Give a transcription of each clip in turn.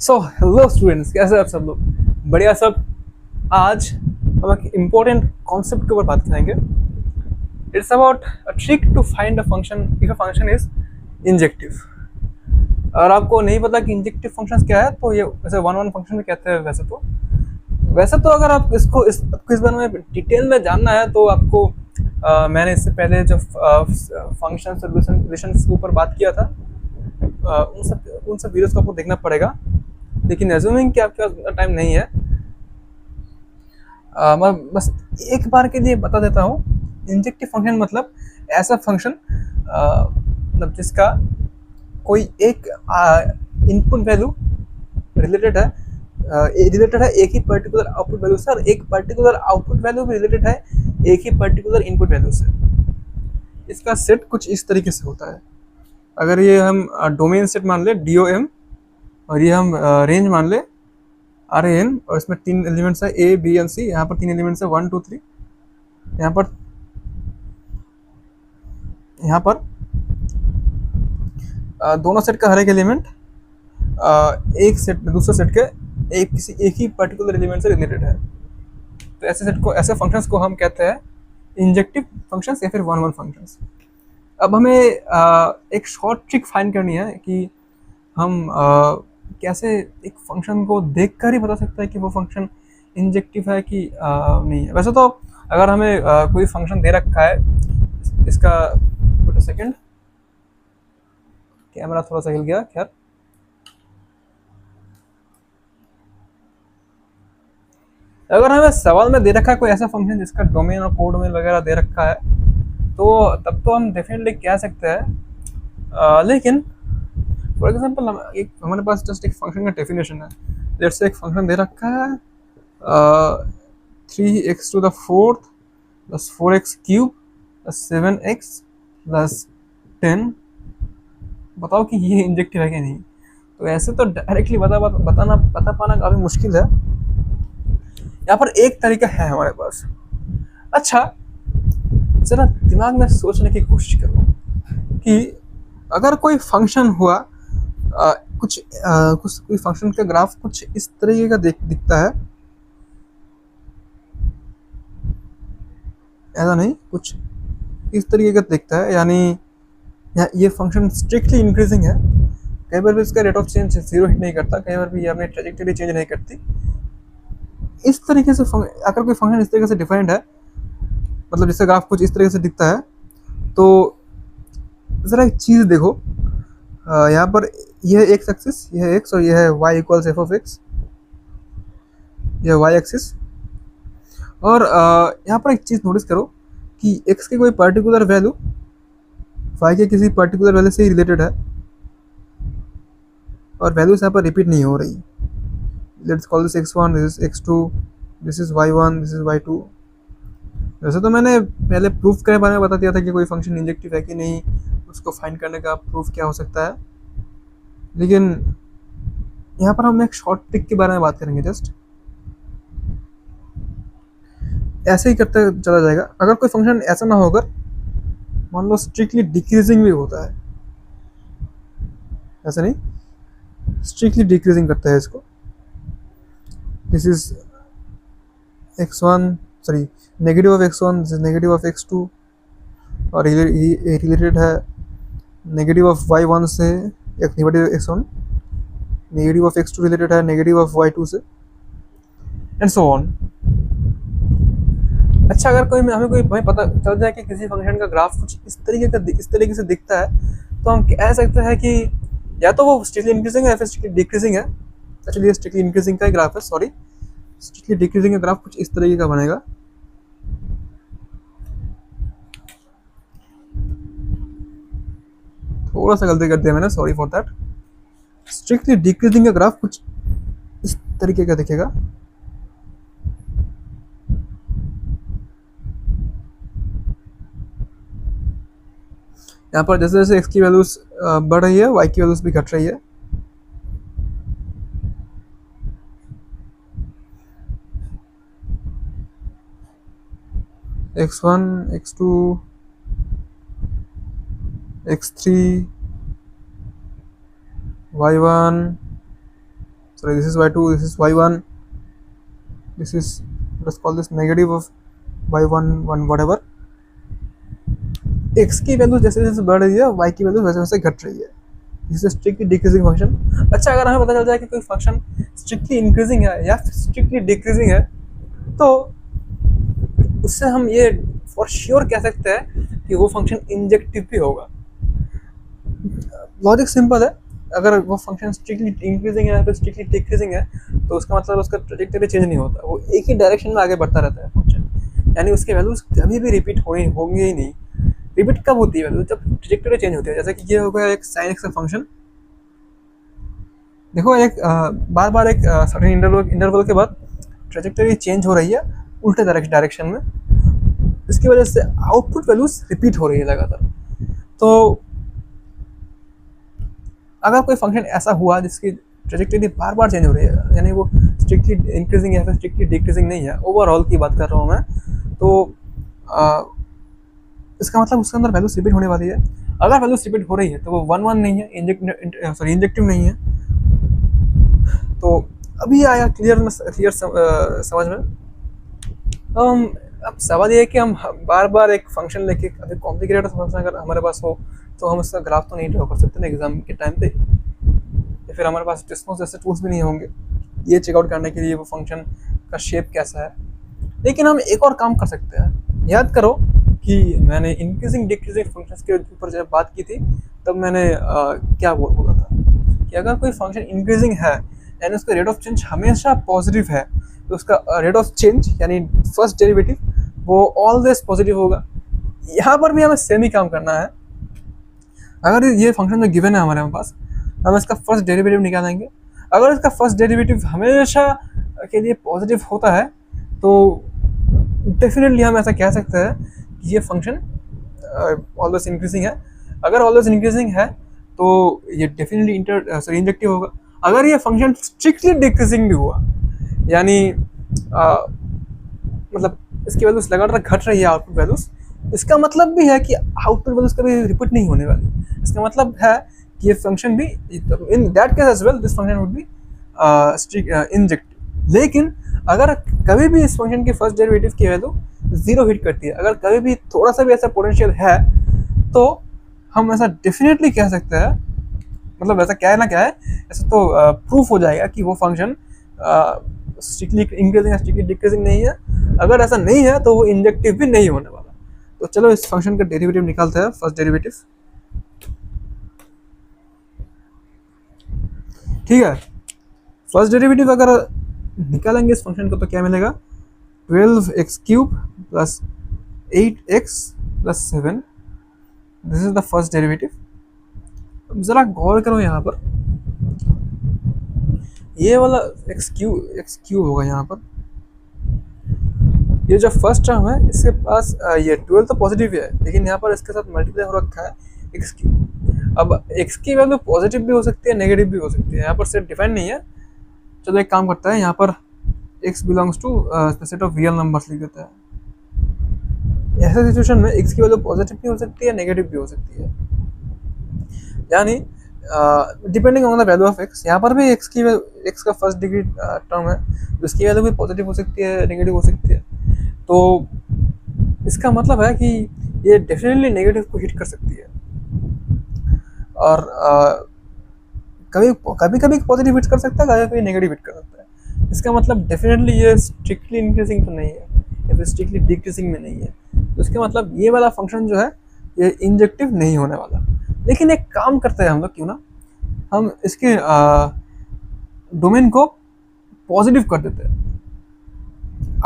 So hello students, कैसे हैं आप सब लोग? बढ़िया सब। आज हम एक इम्पोर्टेंट कॉन्सेप्ट के ऊपर बात करेंगे। It's about a trick to find a function if a function is injective. और आपको नहीं पता कि इंजेक्टिव फंक्शंस क्या है, तो ये वैसे वन वन फंक्शन भी कहते हैं। वैसे तो अगर आप आपको इस बारे में डिटेल में जानना है तो आपको मैंने इससे पहले जो फंक्शन रिलेशंस के ऊपर बात किया था, उन सब वीडियोस को आपको देखना पड़ेगा। लेकिन एज्यूमिंग कि आपके पास टाइम नहीं है, मैं बस एक बार के लिए बता देता हूँ। इंजेक्टिव फंक्शन मतलब ऐसा फंक्शन मतलब जिसका कोई एक इनपुट वैल्यू रिलेटेड है एक ही पर्टिकुलर आउटपुट वैल्यू से, और एक पर्टिकुलर आउटपुट वैल्यू भी रिलेटेड है एक ही पर्टिकुलर इनपुट वैल्यू से। इसका सेट कुछ इस तरीके से होता है। अगर ये हम डोमेन सेट मान ले DOM, और ये हम रेंज मान ले RAN, और इसमें 3 एलिमेंट्स है A B and C। यहाँ पर 3 एलिमेंट्स है 1 2 3। यहाँ पर यहाँ पर दोनों सेट का हर एक एलिमेंट एक सेट दूसरे सेट के एक ही पर्टिकुलर एलिमेंट से रिलेटेड है। तो ऐसे फंक्शंस को हम कहते हैं इंजेक्टिव फंक्शंस या फिर वन वन फंक्शंस। अब हमें एक शॉर्ट ट्रिक फाइंड करनी है कि हम कैसे एक फंक्शन को देखकर ही बता सकते हैं कि वो फंक्शन इंजेक्टिव है कि नहीं है। वैसे तो अगर हमें कोई फंक्शन दे रखा है, इसका सेकंड, कैमरा थोड़ा सा हिल गया, खैर। अगर हमें सवाल में दे रखा है कोई ऐसा फंक्शन जिसका डोमेन और कोडोमेन वगैरह दे रखा है, तो तब तो हम डेफिनेटली कह सकते हैं। लेकिन फॉर एग्जांपल एक हमारे पास जस्ट एक फंक्शन का डेफिनेशन है। लेट्स से एक फंक्शन दे रखा है 3x⁴ plus 4x³ plus 7x plus 10। बताओ कि ये इंजेक्टिव है कि नहीं। तो ऐसे तो डायरेक्टली बता पाना काफ़ी मुश्किल है। यहाँ पर एक तरीका है हमारे पास। अच्छा, जरा दिमाग में सोचने की कोशिश करो कि अगर कोई फंक्शन हुआ, कोई फंक्शन का ग्राफ कुछ इस तरीके का दिखता है, ऐसा नहीं, कुछ इस तरीके का दिखता है, यानी ये फंक्शन स्ट्रिक्टली इंक्रीजिंग है। कई बार भी इसका रेट ऑफ चेंज 0 हिट नहीं करता, कई बार भी ये अपनी ट्रेजेक्टरी चेंज नहीं करती। इस तरीके से अगर कोई फंक्शन इस तरीके से डिफाइंड है, मतलब जिसका ग्राफ कुछ इस तरीके से दिखता है, तो ज़रा एक चीज़ देखो। यहाँ पर यह एक्स एक्सिस, यह एक्स, और यह है y इक्वल्स f(x), यह y एक्सिस। और यहाँ पर एक चीज़ नोटिस करो कि x की कोई पर्टिकुलर वैल्यू y के किसी पर्टिकुलर वैल्यू से ही रिलेटेड है, और वैल्यूज यहाँ पर रिपीट नहीं हो रही। Let's call this x1, this is x2, this is y1, this is y2। वैसे तो मैंने पहले प्रूफ के बारे में बता दिया था कि कोई फंक्शन इंजेक्टिव है कि नहीं, उसको फाइंड करने का प्रूफ क्या हो सकता है। लेकिन यहाँ पर हम एक शॉर्ट ट्रिक के बारे में बात करेंगे। जस्ट ऐसे ही करते चला जाएगा। अगर कोई फंक्शन ऐसा ना होकर, मान लो स्ट्रिक्टली डिक्रीजिंग भी होता है, ऐसा नहीं, स्ट्रिक्टली डिक्रीजिंग करता है इसको। This is x1, sorry, negative of x1, this is negative of x2, और ये रिलेटेड है नेगेटिव ऑफ y1 से negative x1, negative of x2 related है नेगेटिव ऑफ y2 से, एंड सो ऑन। अच्छा, अगर हमें पता चल जाए कि किसी फंक्शन का ग्राफ कुछ इस तरीके से दिखता है, तो हम कह सकते हैं कि या तो वो स्ट्रिक्टली इंक्रीजिंग है या फिर स्ट्रिक्टली डिक्रीजिंग है। एक्चुअली ये स्ट्रिक्टली इंक्रीजिंग का ग्राफ है, सॉरी। स्ट्रिक्टली डिक्रीजिंग का ग्राफ कुछ इस तरीके का बनेगा। थोड़ा सा गलती कर दिया मैंने, sorry for that. Strictly decreasing का ग्राफ कुछ इस तरीके का दिखेगा। यहाँ पर जैसे जैसे x की वैल्यूज बढ़ रही है, y की वैल्यूज भी घट रही है। x1, x2, x3, y1, sorry, this is y2, this is y1, this is, let's call this negative of y1 1 whatever. x की वैल्यू जैसे जैसे बढ़ रही है, y की वैल्यू वैसे वैसे घट रही है. This is strictly decreasing function. अच्छा, अगर हमें पता चल जाए कि कोई फंक्शन स्ट्रिक्टली इंक्रीजिंग है या स्ट्रिक्टली डिक्रीजिंग है, तो उससे हम ये फॉर श्योर कह सकते हैं कि वो फंक्शन इंजेक्टिव भी होगा. लॉजिक सिंपल है. अगर वो फंक्शन स्ट्रिक्टली इंक्रीजिंग है या फिर स्ट्रिक्टली डिक्रीजिंग है, तो उसका मतलब उसका ट्रैजेक्टरी चेंज नहीं होता, वो एक ही डायरेक्शन में आगे बढ़ता रहता है फंक्शन. यानी उसके वैल्यूज कभी भी रिपीट होंगे ही नहीं. रिपीट कब होती है वैल्यू? जब ट्रैजेक्टरी चेंज होती है. जैसे कि ये हो गया एक साइन एक्स का फंक्शन. देखो, एक बार बार एक सर्टेन इंटरवल के बाद ट्रैजेक्टरी चेंज हो रही है उल्टे डायरेक्शन में. इसकी वजह से आउटपुट वैल्यूज रिपीट हो रही है लगातार. तो अगर कोई फंक्शन ऐसा हुआ जिसकी ट्रैजेक्टरी बार बार चेंज हो रही है, यानी वो स्ट्रिक्टली इंक्रीजिंग या फिर स्ट्रिक्टली डिक्रीजिंग नहीं है, ओवरऑल की बात कर रहा हूँ मैं, तो इसका मतलब उसके अंदर वैल्यूज रिपीट होने वाली है. अगर वैल्यूज रिपीट हो रही है तो वो 1 1 नहीं है, इंजेक्टिव नहीं है. तो अभी आया क्लियर समझ में. अब सवाल ये है कि हम बार बार एक फंक्शन लेके, अभी कॉम्प्लिकेटेड फंक्शन अगर हमारे पास हो तो हम उसका ग्राफ तो नहीं ड्रॉ कर सकते ना एग्जाम के टाइम पे, या फिर हमारे पास डिस्कोस जैसे टूल्स भी नहीं होंगे ये चेकआउट करने के लिए वो फंक्शन का शेप कैसा है. लेकिन हम एक और काम कर सकते हैं. याद करो कि मैंने इंक्रीजिंग डिक्रीजिंग फंक्शंस के ऊपर जब बात की थी, तब मैंने क्या बोला था कि अगर कोई फंक्शन इंक्रीजिंग है यानी उसका रेट ऑफ चेंज हमेशा पॉजिटिव है, तो उसका रेट ऑफ चेंज यानी फर्स्ट डेरिवेटिव वो ऑलवेज पॉजिटिव होगा. यहाँ पर भी हमें सेम ही काम करना है. अगर ये फंक्शन जो गिवन है हमारे पास, हम इसका फर्स्ट डेरिवेटिव निकालेंगे. अगर इसका फर्स्ट डेरिवेटिव हमेशा के लिए पॉजिटिव होता है, तो डेफिनेटली हम ऐसा कह सकते हैं कि ये फंक्शन ऑलवेज इंक्रीजिंग है. अगर ऑलवेज इंक्रीजिंग है तो ये डेफिनेटली इंजेक्टिव होगा. अगर ये फंक्शन स्ट्रिक्टली डिक्रीजिंग भी हुआ, यानी मतलब इसकी वैल्यूज लगातार घट रही है आउटपुट वैल्यूज, इसका मतलब भी है कि आउटपुट वैल्यूज कभी रिपीट नहीं होने वाली. इसका मतलब है कि ये फंक्शन भी, in that case as well this function would be injective. लेकिन अगर कभी भी इस फंक्शन की फर्स्ट डेरिवेटिव की वैल्यू 0 हिट करती है, अगर कभी भी थोड़ा सा भी ऐसा पोटेंशियल है, तो हम ऐसा डेफिनेटली कह सकते हैं, मतलब ऐसा क्या है ना क्या है, ऐसा तो प्रूफ हो जाएगा कि वो फंक्शन स्ट्रिक्टली इंक्रीजिंग या स्ट्रिक्टली डिक्रीजिंग नहीं है. अगर ऐसा नहीं है तो वो इंजेक्टिव भी नहीं होने वाला. तो चलो इस फंक्शन का डेरिवेटिव निकालते हैं. फर्स्ट डेरिवेटिव, ठीक है. फर्स्ट डेरिवेटिव अगर निकालेंगे इस फंक्शन को तो क्या मिलेगा? 12x³ plus 8x plus 7. This is the first derivative. जरा गौर करो यहाँ पर, ये वाला x³ होगा यहाँ पर. ये जो फर्स्ट टर्म है इसके पास ये 12 तो पॉजिटिव है, लेकिन यहाँ पर इसके साथ मल्टीप्लाई हो रखा है x³. अब x की वैल्यू पॉजिटिव भी हो सकती है, नेगेटिव भी हो सकती है. यहाँ पर सेट डिफाइन नहीं है. चलो एक काम करता है, यहाँ पर x belongs to set of real numbers लिख देता है. ऐसे सिचुएशन में x की वैल्यू पॉजिटिव भी हो सकती है, नेगेटिव भी हो सकती है, यानी depending on the value of x. यहाँ पर भी x का फर्स्ट डिग्री टर्म है, उसकी वैल्यू भी पॉजिटिव हो सकती है, नेगेटिव हो सकती है. तो इसका मतलब है कि ये डेफिनेटली नेगेटिव को हिट कर सकती है, और कभी कभी पॉजिटिव हिट कर सकता है, कभी कभी नेगेटिव हिट कर सकता है. इसका मतलब डेफिनेटली ये स्ट्रिक्टली इंक्रीजिंग तो नहीं है या फिर स्ट्रिक्टली डिक्रीजिंग में नहीं है. तो इसका मतलब ये वाला फंक्शन जो है ये इंजेक्टिव नहीं होने वाला. लेकिन एक काम करते हैं हम लोग, क्यों ना हम इसके डोमेन को पॉजिटिव कर देते हैं.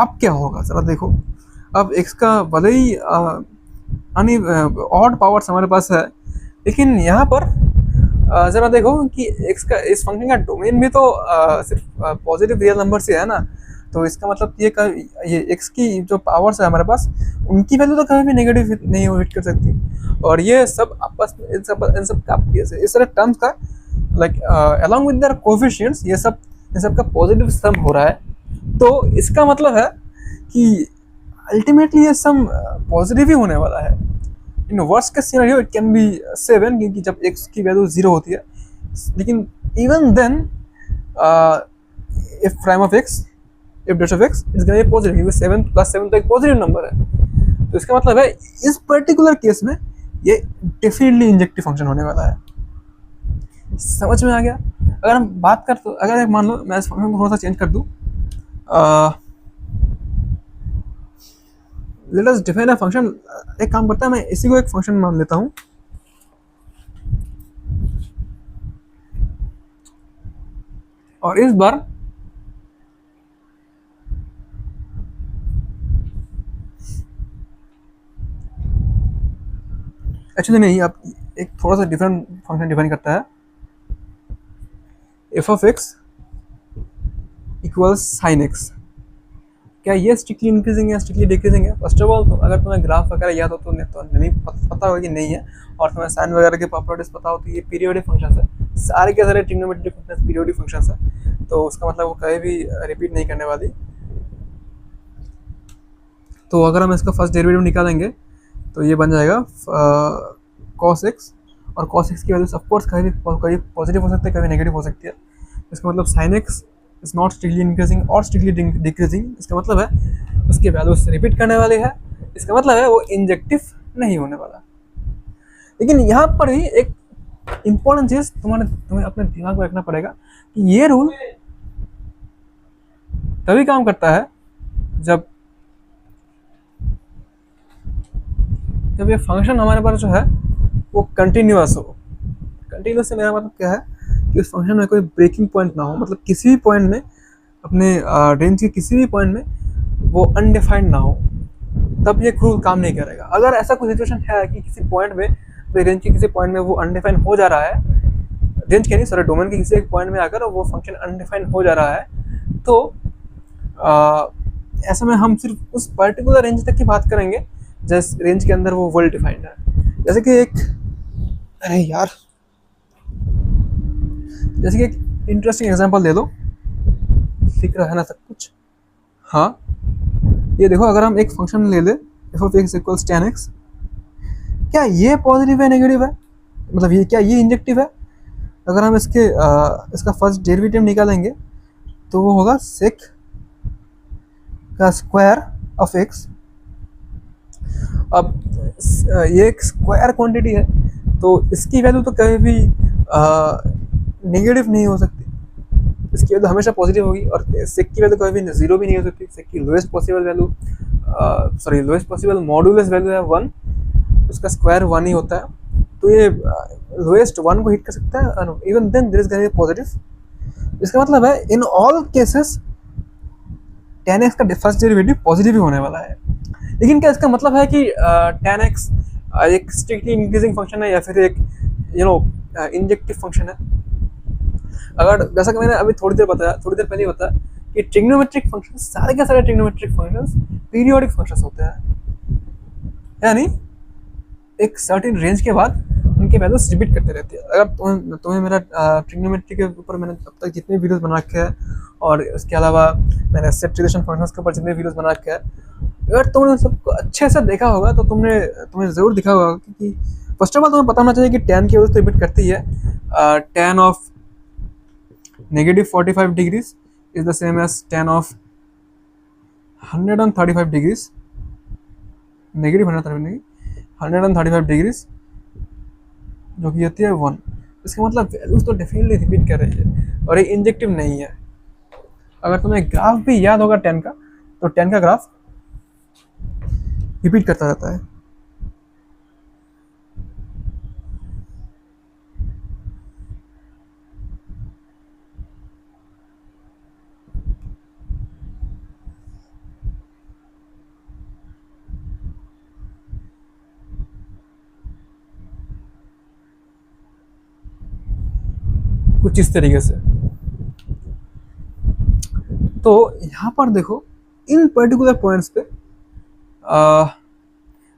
अब क्या होगा जरा देखो. अब x का भले ही ऑड पावर्स हमारे पास है, लेकिन यहाँ पर जरा देखो कि x का इस फंक्शन का डोमेन भी तो सिर्फ पॉजिटिव रियल नंबर से है ना. तो इसका मतलब ये x की जो पावर्स है हमारे पास, उनकी वैल्यू तो कभी भी नेगेटिव नहीं हिट कर सकती. और ये सब आपस में इन सब का इस तरह टर्म्स का like along with their coefficients, ये सब इन सब का पॉजिटिव सम हो रहा है. तो इसका मतलब है कि अल्टीमेटली ये सम पॉजिटिव ही होने वाला है. In worst case scenario it can be 7, क्योंकि जब x की वैल्यू 0 होती है. लेकिन even then if prime of x, if that of x is gonna be positive, क्योंकि 7 प्लस 7 तो एक पॉजिटिव नंबर है। तो इसका मतलब है इस पर्टिकुलर केस में ये डेफिनेटली इंजेक्टिव फंक्शन होने वाला है। समझ में आ गया? अगर हम बात कर, तो अगर मान लो मैं इस फंक्शन को थोड़ा सा चेंज कर दूं, let us define a function. एक काम करता है, मैं इसी को एक फंक्शन मान लेता हूं, और इस बार एक्चुअली नहीं, आप एक थोड़ा सा डिफरेंट फंक्शन डिफाइन करता है, F of x equals sine x. क्या ये स्ट्रिक्टली इंक्रीजिंग है, स्ट्रिक्टली डिक्रीजिंग है? फर्स्ट ऑफ ऑल तो अगर तुम्हें ग्राफ वगैरह याद हो तो नहीं पता होगा कि नहीं है, और तुम्हें साइन वगैरह के प्रॉपर्टीज पता हो तो ये पीरियोडिक फंक्शन है, सारे के सारे ट्रिग्नोमेट्रिक फंक्शन पीरियोडिक फंक्शन है, तो उसका मतलब वो कभी भी रिपीट नहीं करने वाली। तो अगर हम इसका फर्स्ट डेरिवेटिव निकालेंगे तो ये बन जाएगा कॉस एक्स, और कॉस एक्स की वैल्यू ऑफकोर्स कभी पॉजिटिव हो सकती है, कभी नेगेटिव हो सकती है। इसका मतलब sine x is not strictly increasing और स्ट्रिक्टली डिक्रीजिंग। इसका मतलब है उसकी वैल्यू रिपीट करने वाली है, इसका मतलब है वो इंजेक्टिव नहीं होने वाला। लेकिन यहाँ पर ही एक इंपॉर्टेंट चीज तुम्हें अपने दिमाग में रखना पड़ेगा कि ये रूल तभी काम करता है जब ये फंक्शन हमारे पास जो है वो कंटिन्यूअस हो। कंटिन्यूअस से मेरा मतलब क्या है कि उस फंक्शन में कोई ब्रेकिंग पॉइंट ना हो, मतलब किसी भी पॉइंट में, अपने रेंज के किसी भी पॉइंट में वो अनडिफाइंड ना हो, तब ये रूल काम नहीं करेगा। अगर ऐसा कोई सिचुएशन है कि किसी पॉइंट में, रेंज के किसी पॉइंट में वो अनडिफाइंड हो जा रहा है, रेंज के नहीं सॉरी डोमेन के किसी एक पॉइंट में आकर वो फंक्शन अनडिफाइंड हो जा रहा है, तो ऐसे में हम सिर्फ उस पर्टिकुलर रेंज तक की बात करेंगे जिस रेंज के अंदर वो वेल डिफाइंड है। जैसे कि एक, अरे यार, जैसे कि एक इंटरेस्टिंग एग्जांपल दे दो, लिख रहा है ना सब कुछ। हाँ, ये देखो, अगर हम एक फंक्शन ले ले F of x equals tan x, क्या ये पॉजिटिव है नेगेटिव है, मतलब ये क्या ये इंजेक्टिव है? अगर हम इसका फर्स्ट डेरिवेटिव निकालेंगे तो वो होगा सेक का स्क्वायर ऑफ एक्स। अब ये एक स्क्वायर क्वांटिटी है, तो इसकी वैल्यू तो कभी भी नेगेटिव नहीं हो सकती, इसकी वैल्यू हमेशा पॉजिटिव होगी, और सेक की वैल्यू कभी भी जीरो भी नहीं हो सकती। सेक की lowest possible value, sorry lowest possible modulus value है 1, उसका स्क्वायर 1 ही होता है, तो ये लोएस्ट 1 को हिट कर सकता है, even then there is gonna be positive. इसका मतलब है in all cases tan x का फर्स्ट डेरिवेटिव पॉजिटिव ही होने वाला है। लेकिन क्या इसका मतलब है कि tan x एक स्ट्रिक्टली इंक्रीजिंग फंक्शन है या फिर एक इंजेक्टिव फंक्शन है? अगर जैसा कि मैंने अभी थोड़ी देर पहले बताया कि ट्रिग्नोमेट्रिक फंक्शन, सारे के सारे ट्रिग्नोमेट्रिक फंक्शंस पीरियोडिक फंक्शंस होते हैं, यानी एक सर्टेन रेंज के बाद उनके वैल्यूज रिपीट करते रहते हैं। अगर तुम्हें मेरा ट्रिग्नोमेट्री के ऊपर मैंने अब तक जितने वीडियोस बना रखे हैं, और इसके अलावा मैंने सेट रिलेशन फंक्शंस के ऊपर जितने वीडियोस बना रखे हैं, अगर तुमने सबको अच्छे से देखा होगा तो तुम्हें ज़रूर दिखा होगा कि फर्स्ट ऑफ ऑल तुम्हें पता होना चाहिए कि tan की वैल्यू रिपीट करती है। tan of -45 degrees is the same as tan of 135 degrees, negative 135 degrees, जो कि होती है 1। इसका मतलब वैल्यूज तो डेफिनेटली रिपीट कर रही है, और ये इंजेक्टिव नहीं है। अगर तुम्हें ग्राफ भी याद होगा tan का, तो tan का ग्राफ रिपीट करता रहता है। कुछ इस तरीके से। तो यहाँ पर देखो, इन पर्टिकुलर पॉइंट्स पे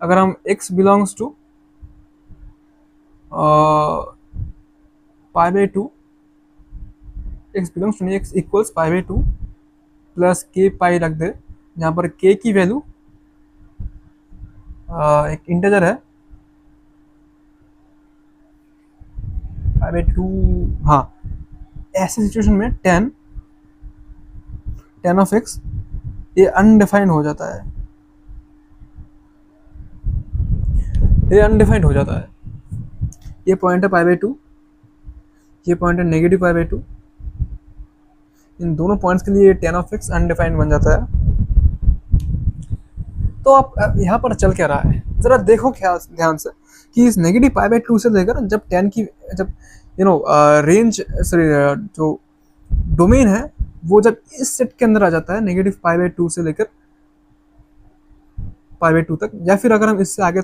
अगर हम x belongs to pi by two, x belongs to नहीं, x equals pi by two plus k pi रख दे, जहाँ पर k की वैल्यू एक इंटीजर है, पाई बाई टू, हाँ ऐसे सिचुएशन में tan ऑफ x ये अनडिफाइंड हो जाता है, ये अनडिफाइंड हो जाता है। ये पॉइंट है π/2, ये पॉइंट है -π/2। इन दोनों पॉइंट्स के लिए tan ऑफ x अनडिफाइंड बन जाता है। तो आप यहाँ पर चल क्या रहा है जरा देखो क्या ध्यान से कि इस -π/2 से लेकर जब जब रेंज सॉरी जो डोमेन है वो जब इस सेट के अंदर आ जाता है -π/2 से लेकर π/2 तक, या फिर अगर हम इससे आगे